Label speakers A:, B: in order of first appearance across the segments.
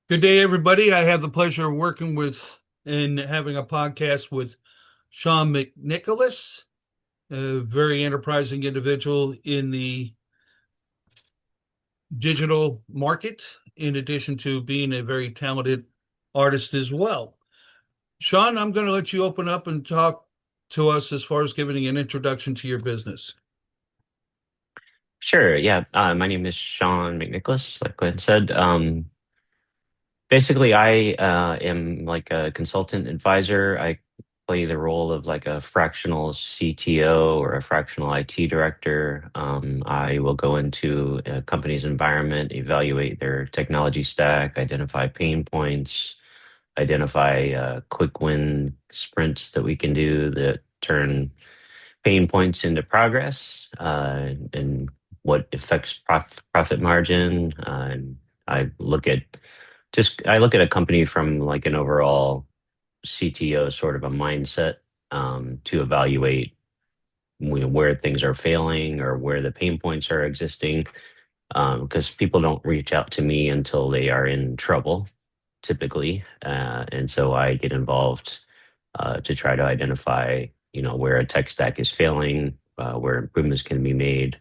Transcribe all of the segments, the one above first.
A: Good day, everybody. I have the pleasure of working with and having a podcast with Shaun McNicholas, a very enterprising individual in the digital market, in addition to being a very talented artist as well. Shaun, I'm going to let you open up and talk to us as far as giving an introduction to your business.
B: Sure. Yeah. My name is Shaun McNicholas, like Glenn said. Basically, I am like a consultant advisor. I play the role of like a fractional CTO or a fractional IT director. I will go into a company's environment, evaluate their technology stack, identify pain points, identify quick win sprints that we can do that turn pain points into progress, and what affects profit margin. And I look at I look at a company from like an overall CTO sort of a mindset, to evaluate where things are failing or where the pain points are existing. Because people don't reach out to me until they are in trouble, typically, and so I get involved to try to identify, where a tech stack is failing, where improvements can be made.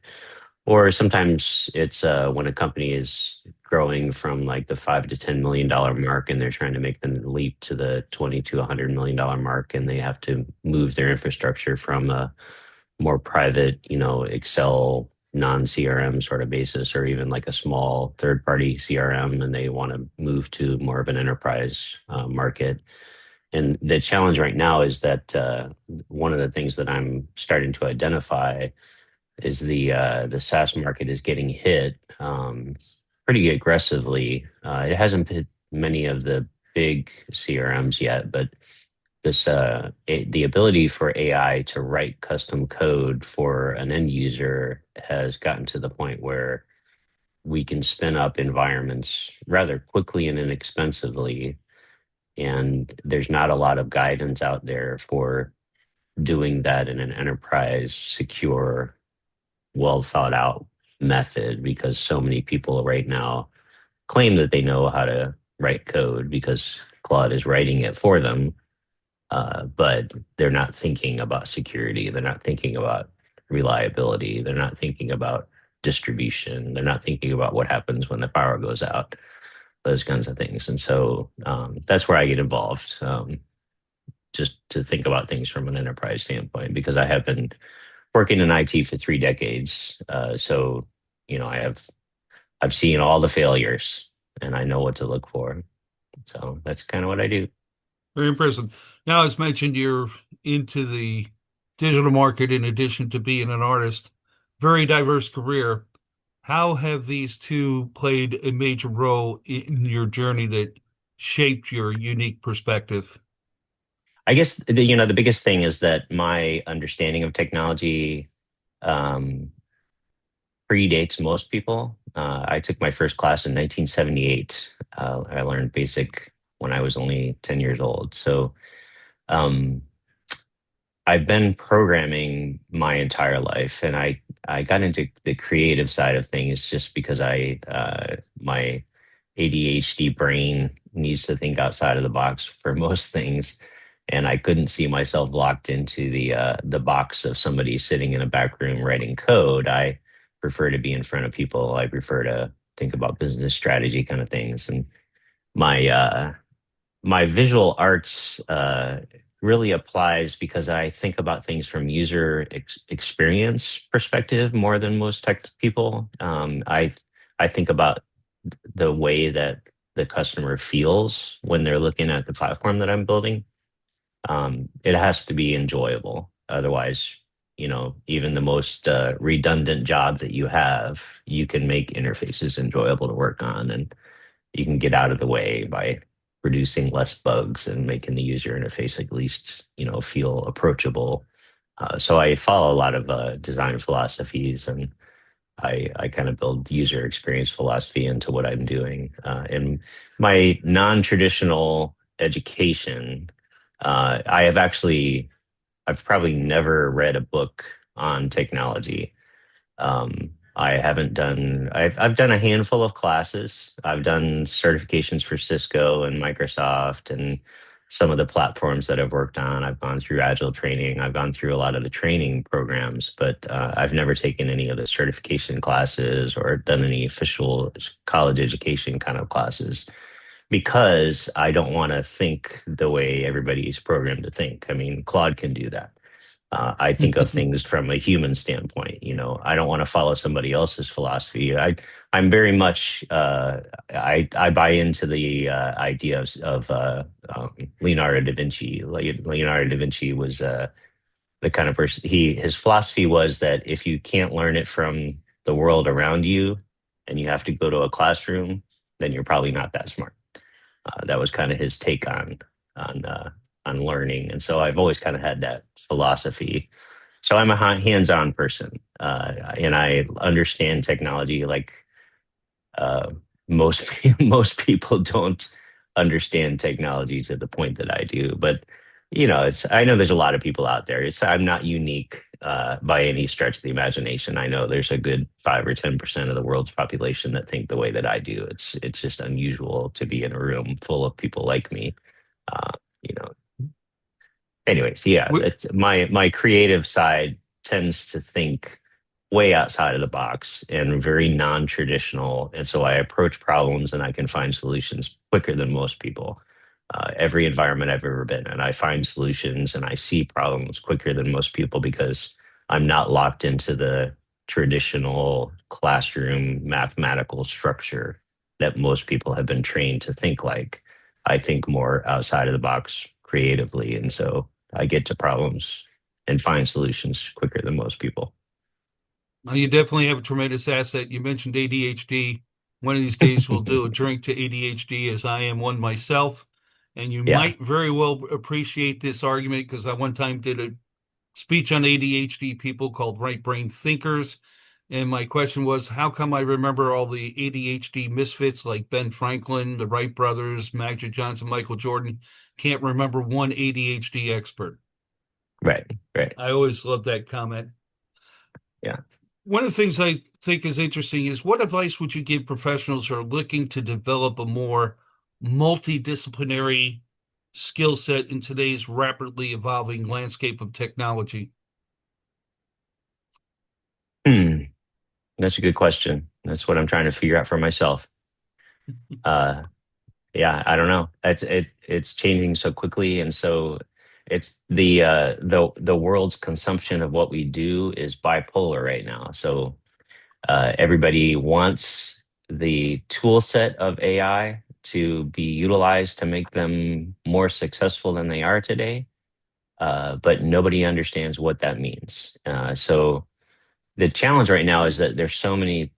B: Or sometimes it's when a company is growing from like the $5 to $10 million mark, and they're trying to make the leap to the 20 to $100 million mark, and they have to move their infrastructure from a more private, Excel non-CRM sort of basis, or even like a small third-party CRM, and they want to move to more of an enterprise market. And the challenge right now is that one of the things that I'm starting to identify is the SaaS market is getting hit pretty aggressively. It hasn't hit many of the big CRMs yet, but the ability for AI to write custom code for an end user has gotten to the point where we can spin up environments rather quickly and inexpensively, and there's not a lot of guidance out there for doing that in an enterprise secure, well thought out method, because so many people right now claim that they know how to write code because Claude is writing it for them, but they're not thinking about security. They're not thinking about reliability. They're not thinking about distribution. They're not thinking about what happens when the power goes out, those kinds of things. And so that's where I get involved, just to think about things from an enterprise standpoint, because I have been working in IT for 3 decades. So, I've seen all the failures and I know what to look for. So that's kind of what I do.
A: Very impressive. Now, as mentioned, you're into the digital market in addition to being an artist. Very diverse career. How have these two played a major role in your journey that shaped your unique perspective?
B: I guess the biggest thing is that my understanding of technology um, predates most people. I took my first class in 1978. I learned BASIC when I was only 10 years old. So um, I've been programming my entire life, and I got into the creative side of things just because my ADHD brain needs to think outside of the box for most things, and I couldn't see myself locked into the box of somebody sitting in a back room writing code. I prefer to be in front of people. I prefer to think about business strategy kind of things, and my my visual arts really applies because I think about things from user experience perspective more than most tech people. I think about the way that the customer feels when they're looking at the platform that I'm building. It has to be enjoyable. Otherwise, even the most redundant job that you have, you can make interfaces enjoyable to work on, and you can get out of the way by producing less bugs and making the user interface at least, feel approachable. So I follow a lot of design philosophies, and I kind of build user experience philosophy into what I'm doing. In my non-traditional education, I have I've probably never read a book on technology. I haven't done, I've done a handful of classes. I've done certifications for Cisco and Microsoft and some of the platforms that I've worked on. I've gone through Agile training. I've gone through a lot of the training programs, but I've never taken any of the certification classes or done any official college education kind of classes because I don't want to think the way everybody's programmed to think. I mean, Claude can do that. I think of things from a human standpoint. You know, I don't want to follow somebody else's philosophy. I'm very much I buy into the idea of Leonardo da Vinci. Leonardo da Vinci was the kind of person. His philosophy was that if you can't learn it from the world around you, and you have to go to a classroom, then you're probably not that smart. That was kind of his take on on learning, and so I've always kind of had that philosophy. So I'm a hands-on person, and I understand technology like uh, most most people don't understand technology to the point that I do. But you know, it's I know there's a lot of people out there. It's I'm not unique by any stretch of the imagination. I know there's a good 5 or 10% of the world's population that think the way that I do. It's just unusual to be in a room full of people like me. Uh, you know, anyways, yeah,
A: Wh-
B: it's my creative side tends to think way outside of the box and very non-traditional, and so I approach problems and I can find solutions quicker than most people. Every environment I've ever been in, I find solutions and I see problems quicker than most people because I'm not locked into the traditional classroom mathematical structure that most people have been trained to think like. I think more outside of the box creatively, and so I get to problems and find solutions quicker than most people.
A: Well, you definitely have a tremendous asset. You mentioned ADHD. One of these days we'll do a drink to ADHD as I am one myself. And you
B: Yeah,
A: might very well appreciate this argument because I one time did a speech on ADHD people called right brain thinkers. And my question was, how come I remember all the ADHD misfits like Ben Franklin, the Wright brothers, Magic Johnson, Michael Jordan, can't remember one ADHD expert?
B: right, right.
A: I always love that comment.
B: Yeah.
A: One of the things I think is interesting is what advice would you give professionals who are looking to develop a more multidisciplinary skill set in today's rapidly evolving landscape of technology?
B: Hmm. That's a good question. That's what I'm trying to figure out for myself. Uh, yeah, I don't know. It's changing so quickly, and so it's the world's consumption of what we do is bipolar right now. So everybody wants the tool set of AI to be utilized to make them more successful than they are today, but nobody understands what that means. So the challenge right now is that there's so many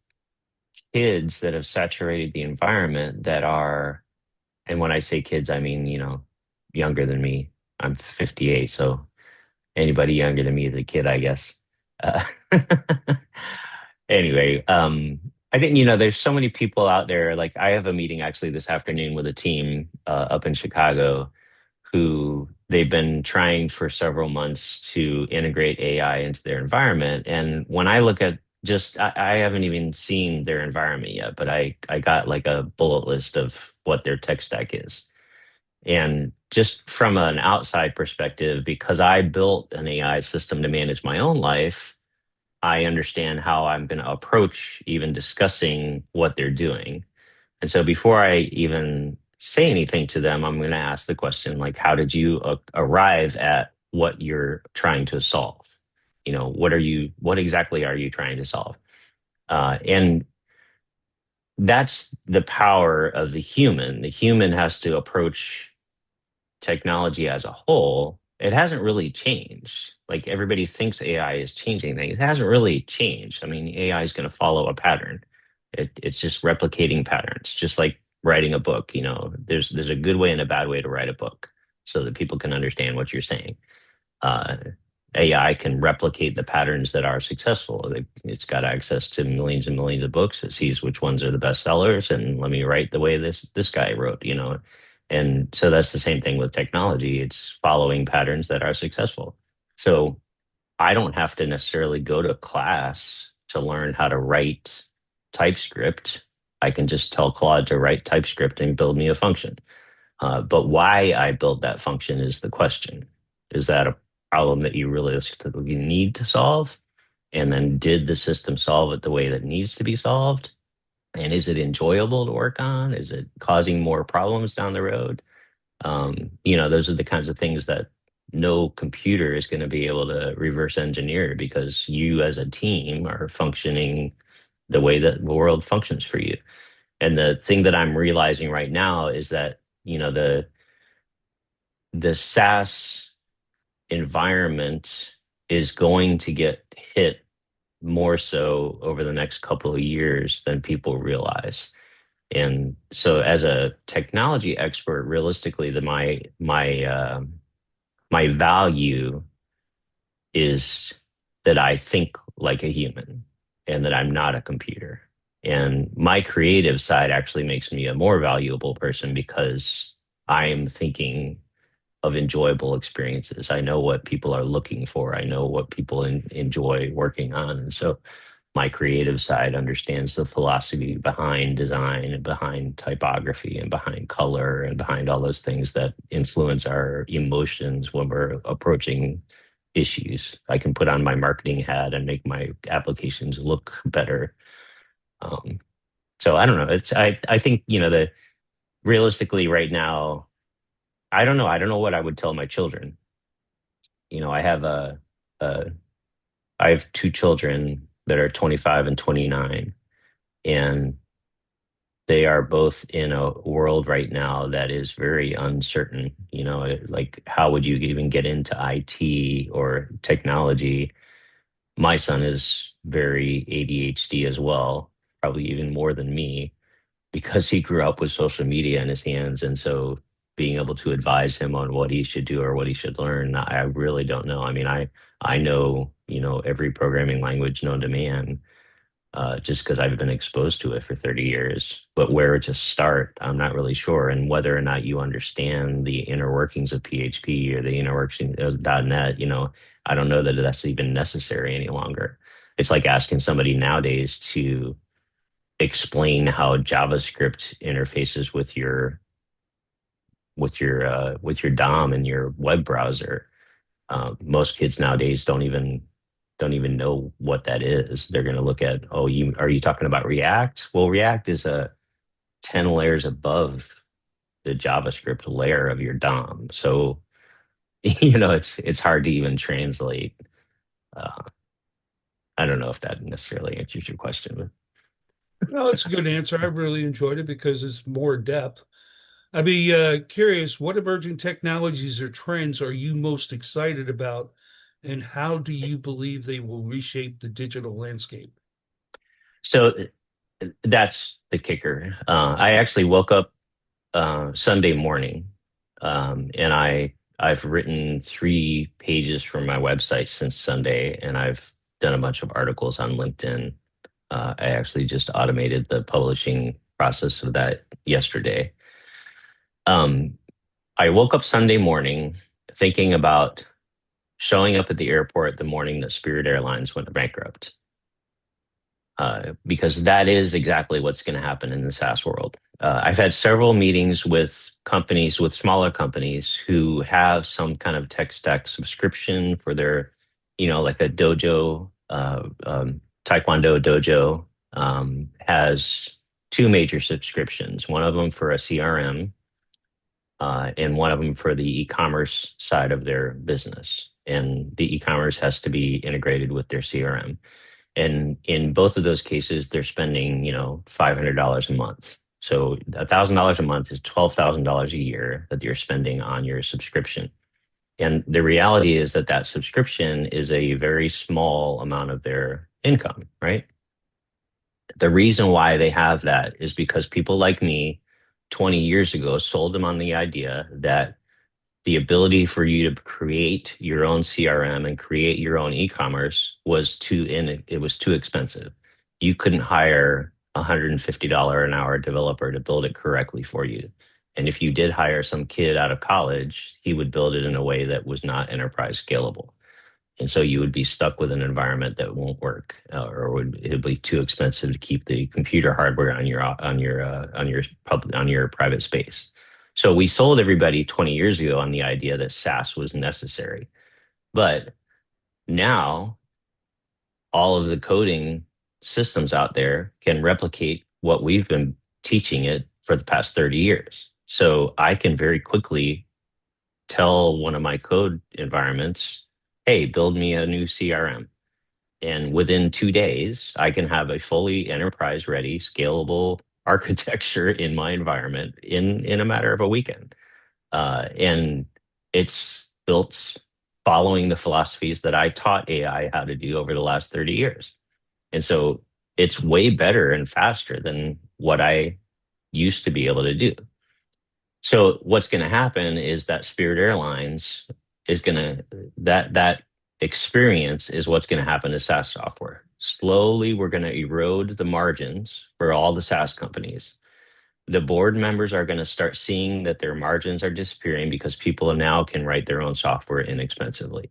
B: kids that have saturated the environment that are, and when I say kids, I mean, you know, younger than me. I'm 58, so anybody younger than me is a kid, I guess. Uh, anyway, I think, you know, there's so many people out there. Like, I have a meeting actually this afternoon with a team up in Chicago who they've been trying for several months to integrate AI into their environment. And when I look at I haven't even seen their environment yet, but I got like a bullet list of what their tech stack is. And just from an outside perspective, because I built an AI system to manage my own life, I understand how I'm going to approach even discussing what they're doing. And so before I even say anything to them, I'm going to ask the question like, how did you arrive at what you're trying to solve? You know, what exactly are you trying to solve? And that's the power of the human. The human has to approach technology as a whole. It hasn't really changed. Like everybody thinks AI is changing things. It hasn't really changed. I mean, AI is going to follow a pattern. It's just replicating patterns, just like writing a book. You know, there's a good way and a bad way to write a book so that people can understand what you're saying. uh, AI can replicate the patterns that are successful. It's got access to millions and millions of books. It sees which ones are the best sellers, and let me write the way this guy wrote. You know, and so that's the same thing with technology. It's following patterns that are successful. So I don't have to necessarily go to class to learn how to write TypeScript, I can just tell Claude to write TypeScript and build me a function. But why I build that function is the question. Is that a problem that you realistically need to solve? And then did the system solve it the way that needs to be solved? And is it enjoyable to work on? Is it causing more problems down the road? Those are the kinds of things that no computer is going to be able to reverse engineer because you as a team are functioning the way that the world functions for you. And the thing that I'm realizing right now is that, the SaaS environment is going to get hit more so over the next couple of years than people realize. And so as a technology expert, realistically, my value is that I think like a human and that I'm not a computer. And my creative side actually makes me a more valuable person because I'm thinking of enjoyable experiences. I know what people are looking for. I know what people enjoy working on. And so my creative side understands the philosophy behind design and behind typography and behind color and behind all those things that influence our emotions when we're approaching issues. I can put on my marketing hat and make my applications look better. Um, so I don't know. I think, that realistically right now, I don't know. I don't know what I would tell my children. I have a I have two children that are 25 and 29, and they are both in a world right now that is very uncertain. Like how would you even get into IT or technology? My son is very ADHD as well, probably even more than me, because he grew up with social media in his hands. And so being able to advise him on what he should do or what he should learn, I really don't know. I mean, I know, every programming language known to man, just because I've been exposed to it for 30 years. But where to start, I'm not really sure. And whether or not you understand the inner workings of PHP or the inner workings of .NET, I don't know that that's even necessary any longer. It's like asking somebody nowadays to explain how JavaScript interfaces with your DOM and your web browser. Most kids nowadays don't even know what that is. They're going to look at, oh, you talking about React? Well, React is a 10 layers above the JavaScript layer of your DOM. So, it's hard to even translate. Uh, I don't know if that necessarily answers your question.
A: No, it's a good answer. I really enjoyed it because it's more depth. I'd be curious, what emerging technologies or trends are you most excited about, and how do you believe they will reshape the digital landscape?
B: So that's the kicker. I actually woke up Sunday morning, and I've written 3 pages for my website since Sunday, and I've done a bunch of articles on LinkedIn. I actually just automated the publishing process of that yesterday. Um, I woke up Sunday morning thinking about showing up at the airport the morning that Spirit Airlines went bankrupt, because that is exactly what's going to happen in the SaaS world. I've had several meetings with companies, with smaller companies who have some kind of tech stack subscription for their, like a dojo, Taekwondo dojo, has two major subscriptions, one of them for a CRM, and one of them for the e-commerce side of their business. And the e-commerce has to be integrated with their CRM. And in both of those cases, they're spending, $500 a month. So $1,000 a month is $12,000 a year that you're spending on your subscription. And the reality is that that subscription is a very small amount of their income, right? The reason why they have that is because people like me 20 years ago sold them on the idea that the ability for you to create your own CRM and create your own e-commerce it was too expensive. You couldn't hire a $150 an hour developer to build it correctly for you. And if you did hire some kid out of college, he would build it in a way that was not enterprise scalable. And so you would be stuck with an environment that won't work, or it'd be too expensive to keep the computer hardware on your private space. So we sold everybody 20 years ago on the idea that SaaS was necessary. But now all of the coding systems out there can replicate what we've been teaching it for the past 30 years. So I can very quickly tell one of my code environments, hey, build me a new CRM. And within 2 days, I can have a fully enterprise ready, scalable architecture in my environment in a matter of a weekend. And it's built following the philosophies that I taught AI how to do over the last 30 years. And so it's way better and faster than what I used to be able to do. So what's going to happen is that Spirit Airlines is going to that experience is what's going to happen to SaaS software. Slowly, we're going to erode the margins for all the SaaS companies. The board members are going to start seeing that their margins are disappearing because people now can write their own software inexpensively.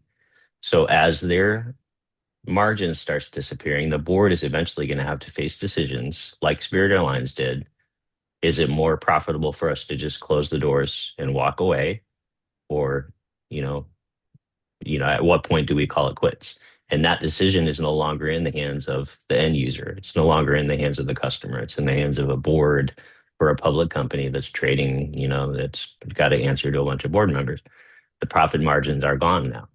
B: So as their margins starts disappearing, the board is eventually going to have to face decisions like Spirit Airlines did. Is it more profitable for us to just close the doors and walk away, or you know at what point do we call it quits? And that decision is no longer in the hands of the end user. It's no longer in the hands of the customer. It's in the hands of a board for a public company that's trading, that's got to answer to a bunch of board members. The profit margins are gone now.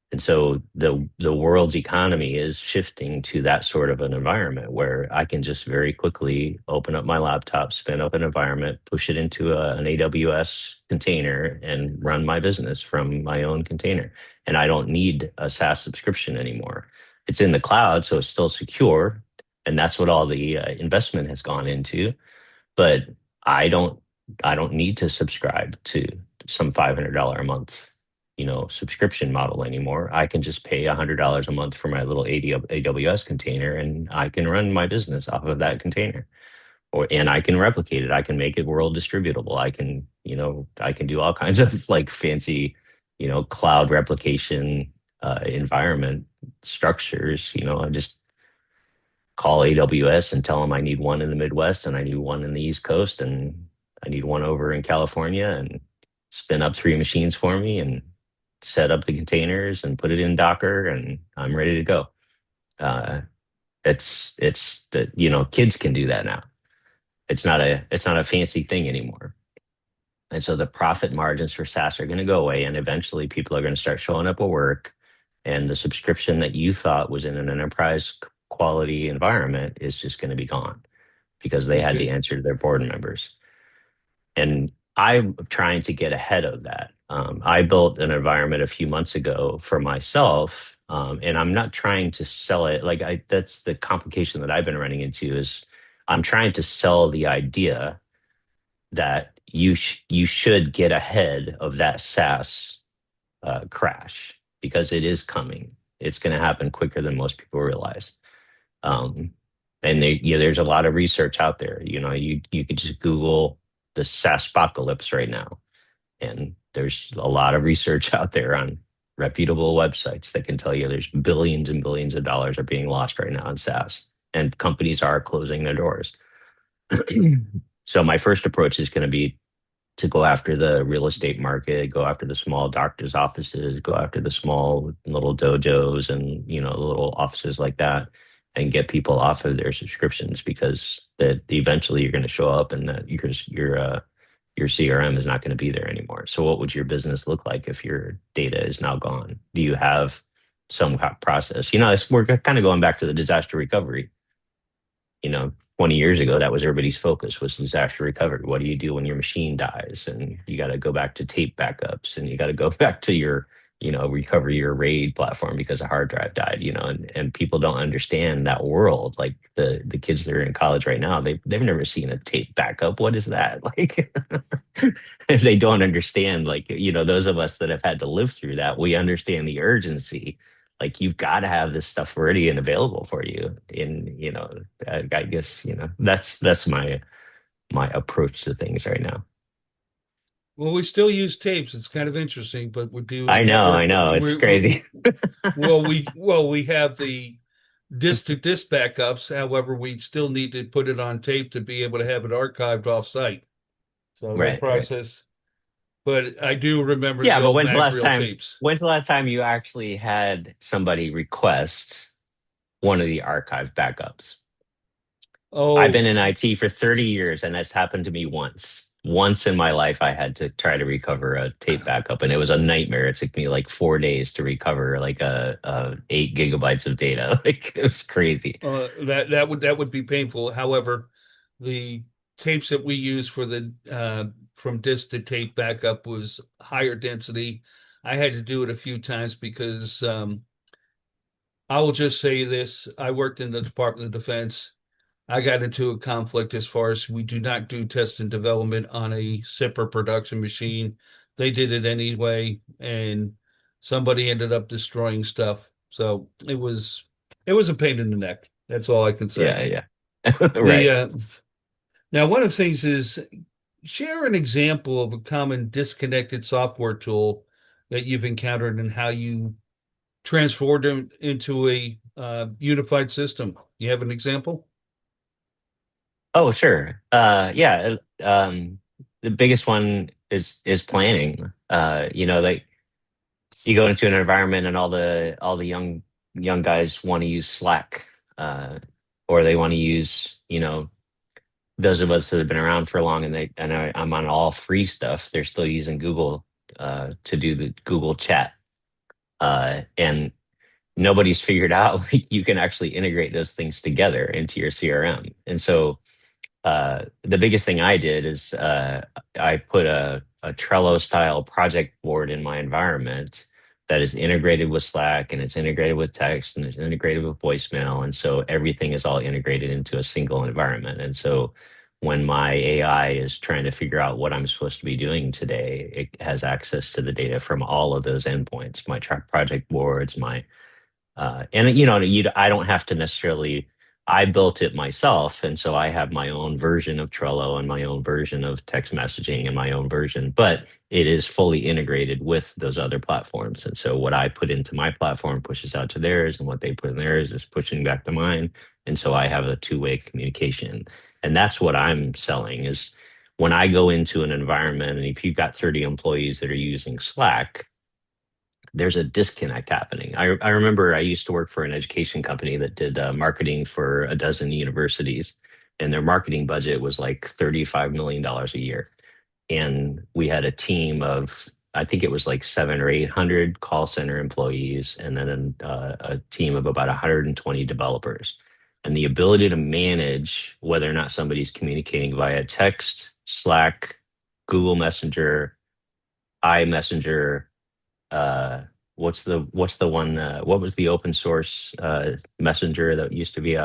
B: And so the world's economy is shifting to that sort of an environment where I can just very quickly open up my laptop, spin up an environment, push it into an AWS container, and run my business from my own container. And I don't need a SaaS subscription anymore. It's in the cloud, so it's still secure, and that's what all the investment has gone into. But I don't I don't need to subscribe to some $500 a month, subscription model anymore. I can just pay $100 a month for my little AWS container, and I can run my business off of that container. And I can replicate it. I can make it world distributable. I can do all kinds of like fancy, cloud replication environment structures. I just call AWS and tell them I need one in the Midwest and I need one in the East Coast and I need one over in California, and spin up 3 machines for me and set up the containers and put it in Docker, and I'm ready to go. Uh, it's that kids can do that now. It's not a fancy thing anymore. And so the profit margins for SaaS are going to go away, and eventually people are going to start showing up at work, and the subscription that you thought was in an enterprise quality environment is just going to be gone because they had to
A: Okay.
B: answer to their board members. And I'm trying to get ahead of that. I built an environment a few months ago for myself, and I'm not trying to sell it. That's the complication that I've been running into is I'm trying to sell the idea that you should get ahead of that SaaS crash because it is coming. It's going to happen quicker than most people realize. Um, and there's a lot of research out there. You could just Google the SaaS apocalypse right now, and there's a lot of research out there on reputable websites that can tell you there's billions and billions of dollars are being lost right now in SaaS, and companies are closing their doors. So my first approach is going to be to go after the real estate market, go after the small doctors' offices, go after the small little dojos and little offices like that, and get people off of their subscriptions because that eventually you're going to show up and that your CRM is not going to be there anymore. So what would your business look like if your data is now gone? Do you have some process? We're kind of going back to the disaster recovery. 20 years ago, that was everybody's focus was disaster recovery. What do you do when your machine dies? And you got to go back to tape backups and you got to go back to your, recover your RAID platform because a hard drive died, and people don't understand that world. Like the kids that are in college right now, they've never seen a tape backup. What is that? Like if they don't understand, like, those of us that have had to live through that, we understand the urgency. Like you've got to have this stuff ready and available for you. I guess that's my approach to things right now.
A: Well, we still use tapes. It's kind of interesting, but we do network.
B: I know, it's crazy.
A: We have the disc to disc backups. However, we still need to put it on tape to be able to have it archived off site. So that
B: Right, right.
A: process, but I do remember the
B: Yeah, but
A: old mag reel tapes.
B: when's the last time you actually had somebody request one of the archive backups? I've been
A: Oh,
B: in IT for 30 years and that's happened to me once. Once in my life, I had to try to recover a tape backup and it was a nightmare. It took me like 4 days to recover like a 8 gigabytes of data. Like it was crazy.
A: that would be painful. However, the tapes that we use for the from disc to tape backup was higher density. I had to do it a few times because I will just say this: I worked in the Department of Defense. I got into a conflict as far as we do not do test and development on a zipper production machine. They did it anyway, and somebody ended up destroying stuff. So it was a pain in the neck. That's all I can say.
B: Yeah, yeah.
A: The
B: Right.
A: Now one of the things is share an example of a common disconnected software tool that you've encountered and how you transformed them into a unified system. You have an example?
B: Oh, sure. Yeah. The biggest one is planning. Like you go into an environment and all the young guys want to use Slack, or they want to use, those of us that have been around for long and I'm on all free stuff. They're still using Google to do the Google Chat, and nobody's figured out like you can actually integrate those things together into your CRM. And so the biggest thing I did is I put a Trello style project board in my environment that is integrated with Slack and it's integrated with text and it's integrated with voicemail. And so everything is all integrated into a single environment. And so when my AI is trying to figure out what I'm supposed to be doing today, it has access to the data from all of those endpoints, my project boards, my and I don't have to necessarily. I built it myself, and so I have my own version of Trello and my own version of text messaging and my own version. But it is fully integrated with those other platforms, and so what I put into my platform pushes out to theirs, and what they put in theirs is pushing back to mine. And so I have a two-way communication, and that's what I'm selling is when I go into an environment, and if you've got 30 employees that are using Slack, there's a disconnect happening. I remember I used to work for an education company that did marketing for a dozen universities, and their marketing budget was like $35 million a year. And we had a team of, I think it was like 700 or 800 call center employees, and then a team of about 120 developers. And the ability to manage whether or not somebody's communicating via text, Slack, Google Messenger, iMessenger, what's the one what was the open source messenger that used to be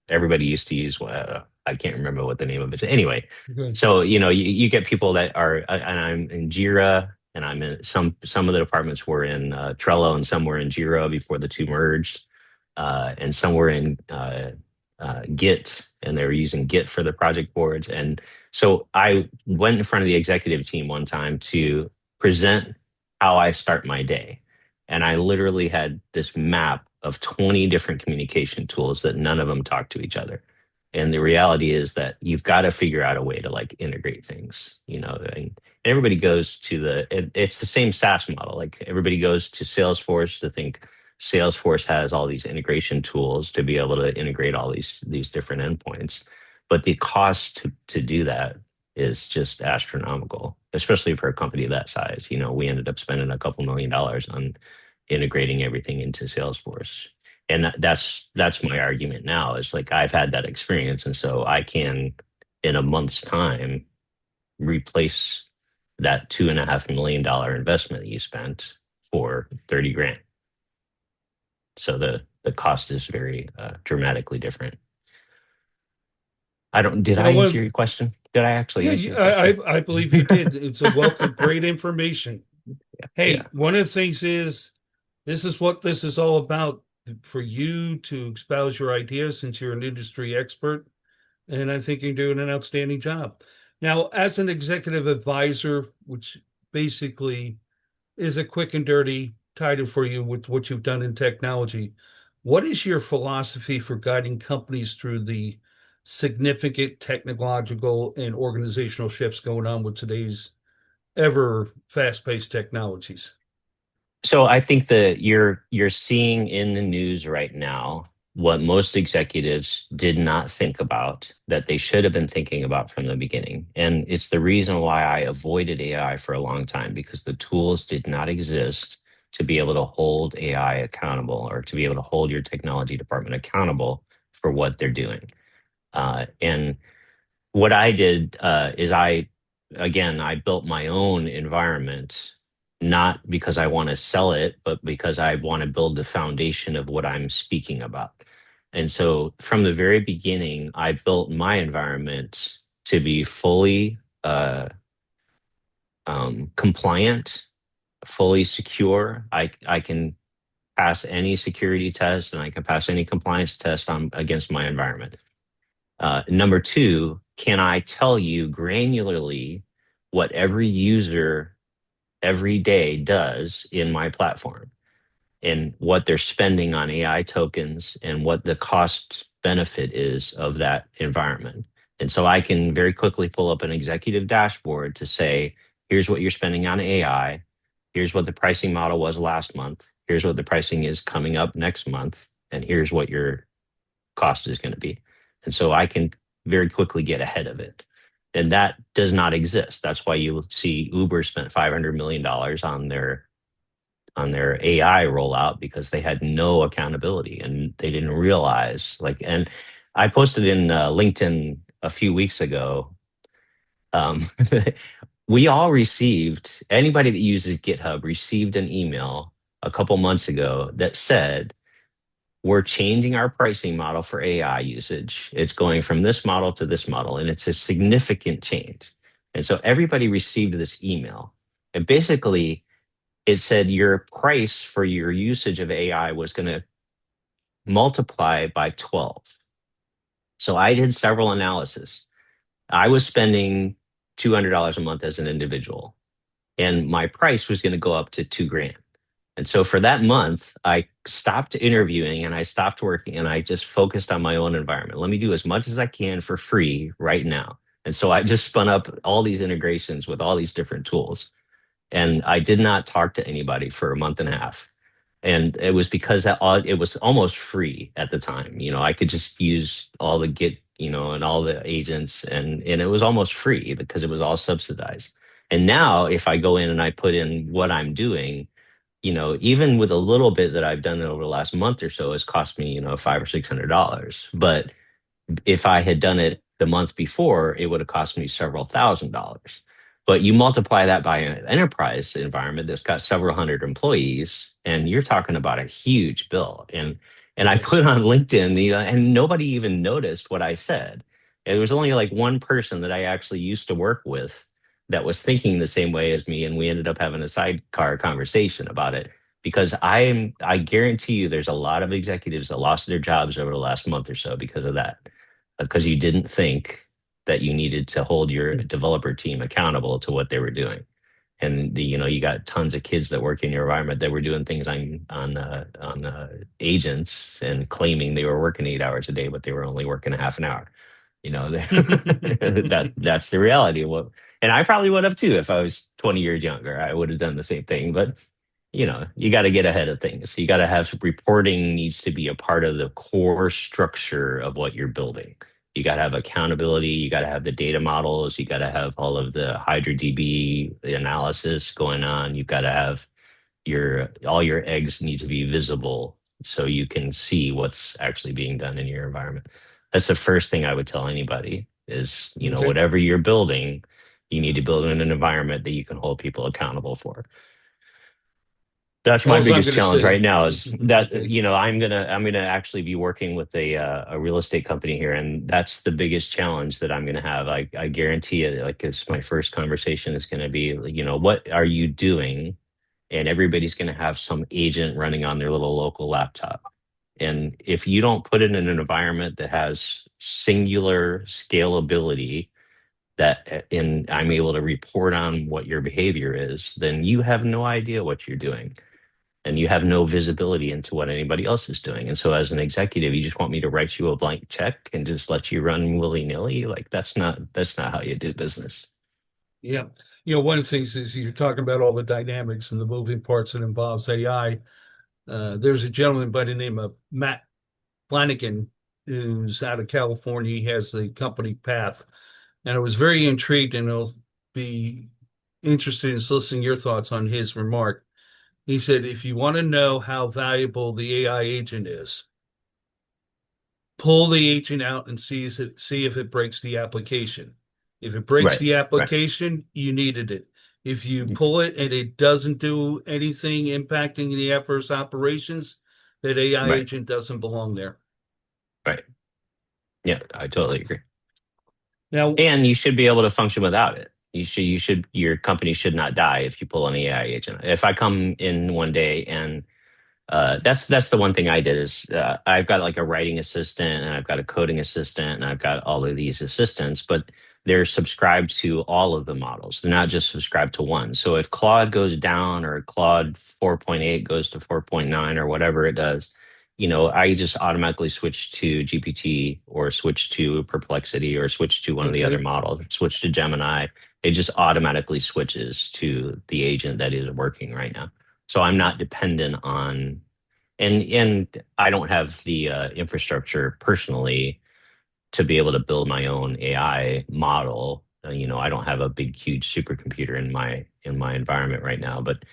B: everybody used to use, I can't remember what the name of it is. Anyway,
A: Good.
B: so you get people that are, and I'm in Jira, and I'm in some of the departments were in Trello, and some were in Jira before the two merged, and some were in Git, and they were using Git for the project boards. And so I went in front of the executive team one time to present how I start my day. And I literally had this map of 20 different communication tools that none of them talk to each other. And the reality is that you've got to figure out a way to like integrate things, and everybody goes to it's the same SaaS model. Like everybody goes to Salesforce to think Salesforce has all these integration tools to be able to integrate all these different endpoints. But the cost to do that is just astronomical, especially for a company that size. We ended up spending a couple $1 million on integrating everything into Salesforce. And that's my argument now is like I've had that experience. And so I can, in a month's time, replace that $2.5 million investment that you spent for 30 grand. So the cost is very dramatically different. Did I answer
A: One,
B: your question? Did I actually
A: yeah,
B: answer your question?
A: I believe you did. It's a wealth of great information.
B: Yeah.
A: Hey, one of the things is this is what this is all about for you to espouse your ideas since you're an industry expert, and I think you're doing an outstanding job. Now, as an executive advisor, which basically is a quick and dirty title for you with what you've done in technology, what is your philosophy for guiding companies through the significant technological and organizational shifts going on with today's ever fast-paced technologies?
B: So I think that you're seeing in the news right now what most executives did not think about that they should have been thinking about from the beginning. And it's the reason why I avoided AI for a long time because the tools did not exist to be able to hold AI accountable or to be able to hold your technology department accountable for what they're doing. And what I did is again, I built my own environment, not because I want to sell it, but because I want to build the foundation of what I'm speaking about. And so from the very beginning, I built my environment to be fully compliant, fully secure. I can pass any security test and I can pass any compliance test on against my environment. Number two, can I tell you granularly what every user every day does in my platform and what they're spending on AI tokens and what the cost benefit is of that environment? And so I can very quickly pull up an executive dashboard to say, here's what you're spending on AI. Here's what the pricing model was last month. Here's what the pricing is coming up next month. And here's what your cost is going to be. And so I can very quickly get ahead of it. And that does not exist. That's why you see Uber spent $500 million dollars on their AI rollout because they had no accountability and they didn't realize and I posted in LinkedIn a few weeks ago. Um, we all received, anybody that uses GitHub received an email a couple months ago that said, we're changing our pricing model for AI usage. It's going from this model to this model, and it's a significant change. And so everybody received this email. And basically, it said your price for your usage of AI was going to multiply by 12. So I did several analysis. I was spending $200 a month as an individual, and my price was going to go up to 2 grand. And so for that month, I stopped interviewing and I stopped working and I just focused on my own environment. Let me do as much as I can for free right now. And so I just spun up all these integrations with all these different tools. And I did not talk to anybody for a month and a half. And it was because it was almost free at the time. You know, I could just use all the Git, and all the agents, and it was almost free because it was all subsidized. And now, if I go in and I put in what I'm doing, even with a little bit that I've done over the last month or so, has cost me, $500 or $600. But if I had done it the month before, it would have cost me several $1,000s. But you multiply that by an enterprise environment that's got several hundred employees, and you're talking about a huge bill. And I
A: Yes.
B: put on LinkedIn, and nobody even noticed what I said. It was only like one person that I actually used to work with that was thinking the same way as me, and we ended up having a sidecar conversation about it because I guarantee you there's a lot of executives that lost their jobs over the last month or so because of that, because you didn't think that you needed to hold your developer team accountable to what they were doing. And you got tons of kids that work in your environment that were doing things on agents and claiming they were working 8 hours a day, but they were only working a half an hour. That's the reality of what. And I probably would have too if I was 20 years younger. I would have done the same thing. But you got to get ahead of things. You got to have reporting needs to be a part of the core structure of what you're building. You got to have accountability. You got to have the data models. You got to have all of the HydroDB analysis going on. You've got to have all your eggs need to be visible so you can see what's actually being done in your environment. That's the first thing I would tell anybody is,
A: Okay.
B: whatever you're building, you need to build in an environment that you can hold people accountable for. That's my
A: All I'm
B: biggest
A: going to
B: challenge right
A: say,
B: now is that
A: okay.
B: I'm gonna actually be working with a real estate company here, and that's the biggest challenge that I'm gonna have. I guarantee it. Like, it's my first conversation is gonna be, what are you doing? And everybody's gonna have some agent running on their little local laptop. And if you don't put it in an environment that has singular scalability and I'm able to report on what your behavior is, then you have no idea what you're doing and you have no visibility into what anybody else is doing. And so as an executive, you just want me to write you a blank check and just let you run willy-nilly? Like that's not how you do business.
A: Yeah. One of the things is you're talking about all the dynamics and the moving parts that involves AI. There's a gentleman by the name of Matt Flanagan who's out of California. He has the company Path. And I was very intrigued, and I'll be interested in listening your thoughts on his remark. He said, if you want to know how valuable the AI agent is, pull the agent out and see if it breaks the application. If it breaks
B: Right,
A: the
B: right,
A: application, you needed it. If you pull it and it doesn't do anything impacting the adverse operations, that AI
B: right,
A: agent doesn't belong there.
B: right. Yeah, I totally agree.
A: Now,
B: And you should be able to function without it. Your company should not die if you pull an AI agent. If I come in one day and that's the one thing I did is I've got like a writing assistant and I've got a coding assistant and I've got all of these assistants, but they're subscribed to all of the models. They're not just subscribed to one. So if Claude goes down or Claude 4.8 goes to 4.9 or whatever it does, I just automatically switch to GPT or switch to Perplexity or switch to one of the other
A: okay,
B: models, switch to Gemini. It just automatically switches to the agent that is working right now. So I'm not dependent on, and I don't have the infrastructure personally to be able to build my own AI model. I don't have a big, huge supercomputer in my environment right now, but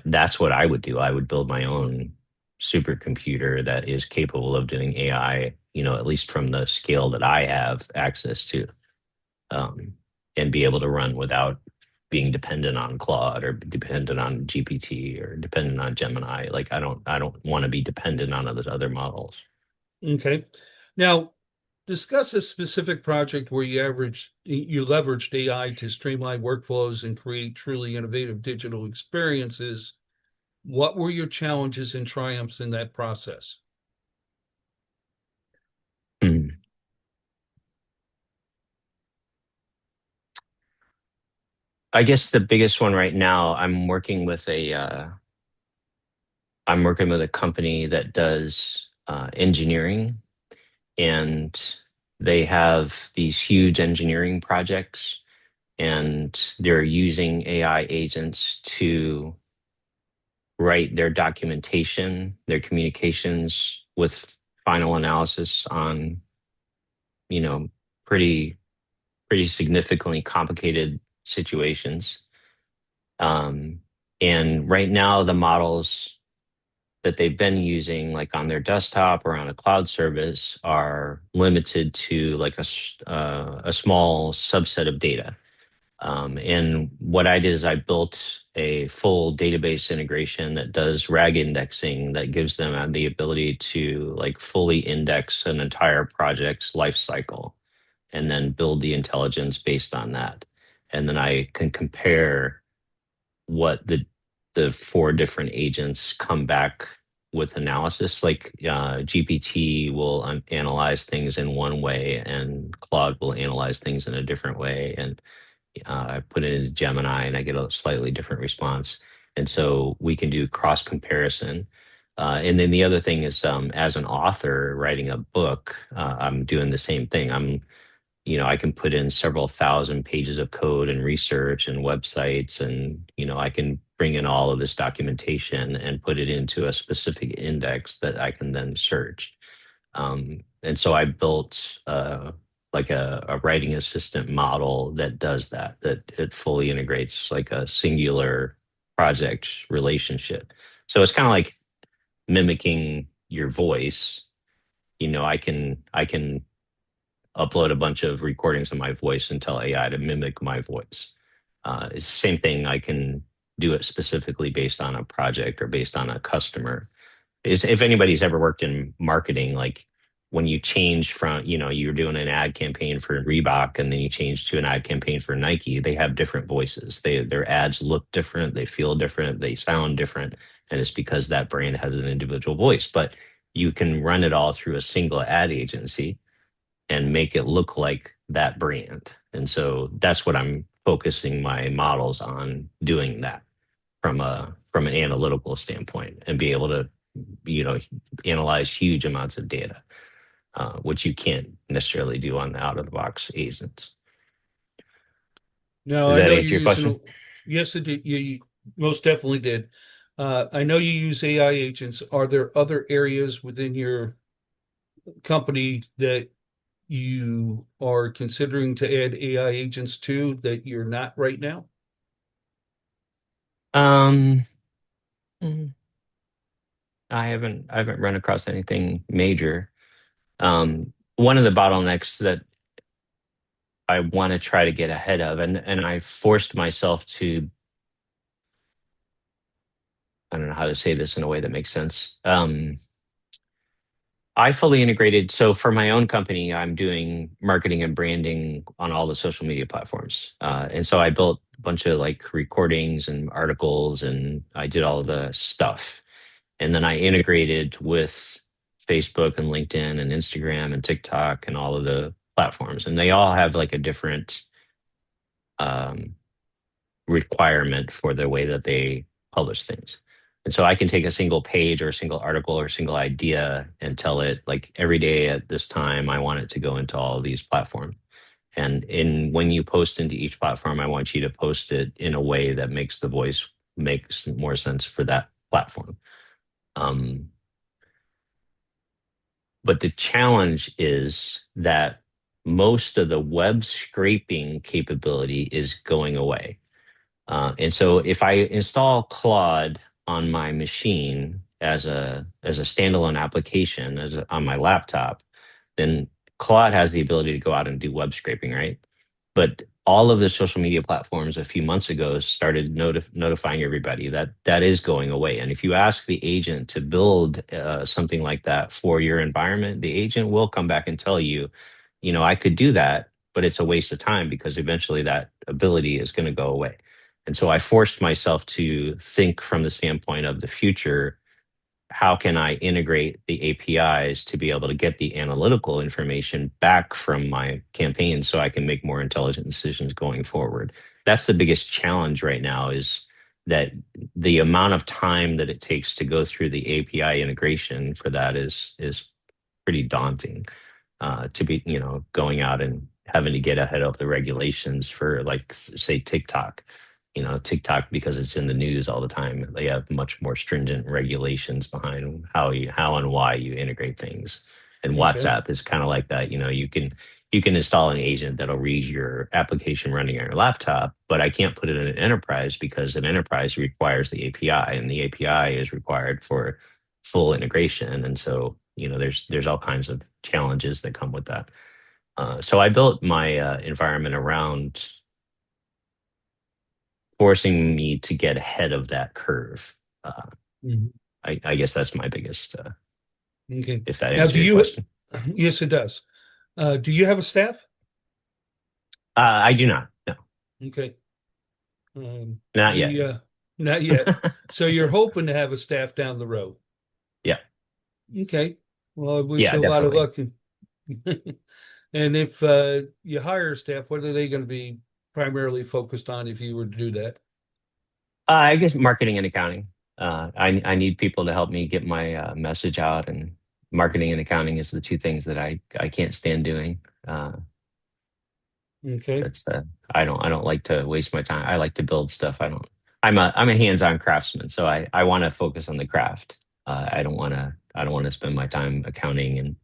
B: that's what I would do. I would build my own supercomputer that is capable of doing AI, at least from the scale that I have access to, um, and be able to run without being dependent on Claude or dependent on GPT or dependent on Gemini. Like I don't want to be dependent on those other models.
A: okay. Now, discuss a specific project where you leveraged AI to streamline workflows and create truly innovative digital experiences. What were your challenges and triumphs in that process?
B: Hmm. I guess the biggest one right now, I'm working with a company that does engineering, and they have these huge engineering projects, and they're using AI agents to write their documentation, their communications with final analysis on, you know, pretty pretty significantly complicated situations. Um, and right now, the models that they've been using, like on their desktop or on a cloud service, are limited to like a small subset of data. And what I did is I built a full database integration that does RAG indexing that gives them the ability to like fully index an entire project's life cycle and then build the intelligence based on that. And then I can compare what the four different agents come back with analysis. Like GPT will analyze things in one way, and Claude will analyze things in a different way, and I put it into Gemini and I get a slightly different response. And so we can do cross comparison. And then the other thing is, as an author writing a book, I'm doing the same thing. I can put in several thousand pages of code and research and websites, and, I can bring in all of this documentation and put it into a specific index that I can then search. And so I built like a writing assistant model that does that it fully integrates like a singular project relationship. So it's kind of like mimicking your voice. I can upload a bunch of recordings of my voice and tell AI to mimic my voice. It's the same thing. I can do it specifically based on a project or based on a customer. Is if anybody's ever worked in marketing, like when you change from, you're doing an ad campaign for Reebok and then you change to an ad campaign for Nike, they have different voices. Their ads look different, they feel different, they sound different, and it's because that brand has an individual voice. But you can run it all through a single ad agency and make it look like that brand. And so that's what I'm focusing my models on, doing that from an analytical standpoint and be able to, you know, analyze huge amounts of data, which you can't necessarily do on the out of the box agents.
A: Now,
B: Does
A: I
B: that
A: know you're
B: answer your
A: using,
B: question?
A: yes, it did. You most definitely did. I know you use AI agents. Are there other areas within your company that you are considering to add AI agents to that you're not right now?
B: Um, mm, I haven't run across anything major. One of the bottlenecks that I want to try to get ahead of, and I forced myself to, I don't know how to say this in a way that makes sense. I fully integrated. So for my own company, I'm doing marketing and branding on all the social media platforms. And so I built a bunch of like recordings and articles, and I did all of the stuff. And then I integrated with Facebook and LinkedIn and Instagram and TikTok and all of the platforms. And they all have like a different um, requirement for the way that they publish things. And so I can take a single page or a single article or a single idea and tell it like every day at this time, I want it to go into all of these platforms. And in when you post into each platform, I want you to post it in a way that makes the voice makes more sense for that platform. Um, but the challenge is that most of the web scraping capability is going away. And so if I install Claude on my machine as a standalone application on my laptop, then Claude has the ability to go out and do web scraping, right? But all of the social media platforms a few months ago started notifying everybody that that is going away. And if you ask the agent to build something like that for your environment, the agent will come back and tell you, you know, I could do that, but it's a waste of time because eventually that ability is going to go away. And so I forced myself to think from the standpoint of the future. How can I integrate the APIs to be able to get the analytical information back from my campaign so I can make more intelligent decisions going forward? That's the biggest challenge right now, is that the amount of time that it takes to go through the API integration for that is pretty daunting, to be, you know, going out and having to get ahead of the regulations for like say TikTok. You know, TikTok, because it's in the news all the time, they have much more stringent regulations behind how and why you integrate things. And
A: Okay.
B: WhatsApp is kind of like that. You know, you can install an agent that'll read your application running on your laptop, but I can't put it in an enterprise because an enterprise requires the API, and the API is required for full integration. And so, you know, there's all kinds of challenges that come with that. So I built my environment around forcing me to get ahead of that curve. Uh,
A: Mhm.
B: I guess that's my biggest,
A: Okay.
B: if that
A: Now,
B: answers your question.
A: yes, it does. Do you have a staff?
B: I do not. No,
A: Okay.
B: not yet.
A: The Not yet. So you're hoping to have a staff down the road.
B: Yeah,
A: Okay. Well, I wish
B: yeah,
A: you a lot of
B: definitely.
A: luck. And if you hire staff, what are they going to be primarily focused on if you were to do that?
B: I guess marketing and accounting. I need people to help me get my message out, and marketing and accounting is the two things that I can't stand doing.
A: Okay.
B: That's I don't like to waste my time. I like to build stuff. I don't. I'm a hands-on craftsman, so I want to focus on the craft. I don't want to spend my time accounting and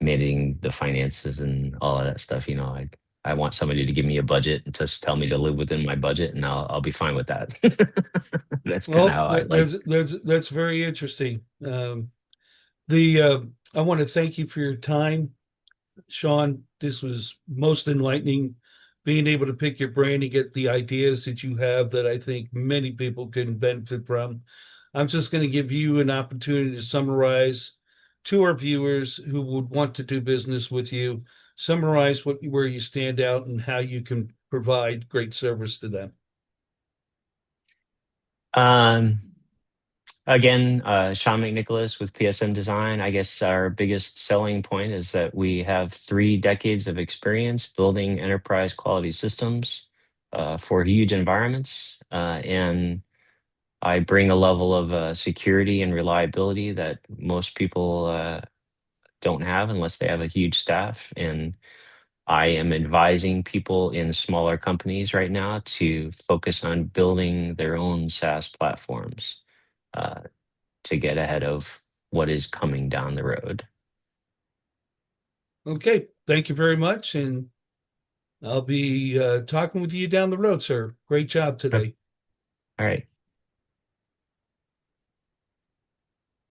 B: managing the finances and all of that stuff. You know, I want somebody to give me a budget and just tell me to live within my budget, and I'll be fine with that. That's kind of
A: Well,
B: how I like.
A: that's very interesting. The I want to thank you for your time, Shaun. This was most enlightening. Being able to pick your brain and get the ideas that you have that I think many people can benefit from. I'm just going to give you an opportunity to summarize to our viewers who would want to do business with you. Summarize where you stand out and how you can provide great service to them.
B: Um, Again, Shaun McNicholas with PSM Design. I guess our biggest selling point is that we have 3 decades of experience building enterprise quality systems for huge environments. And I bring a level of security and reliability that most people don't have unless they have a huge staff. And I am advising people in smaller companies right now to focus on building their own SaaS platforms. Uh, to get ahead of what is coming down the road.
A: Okay, thank you very much, and I'll be talking with you down the road, sir. Great job
B: All
A: today.
B: right.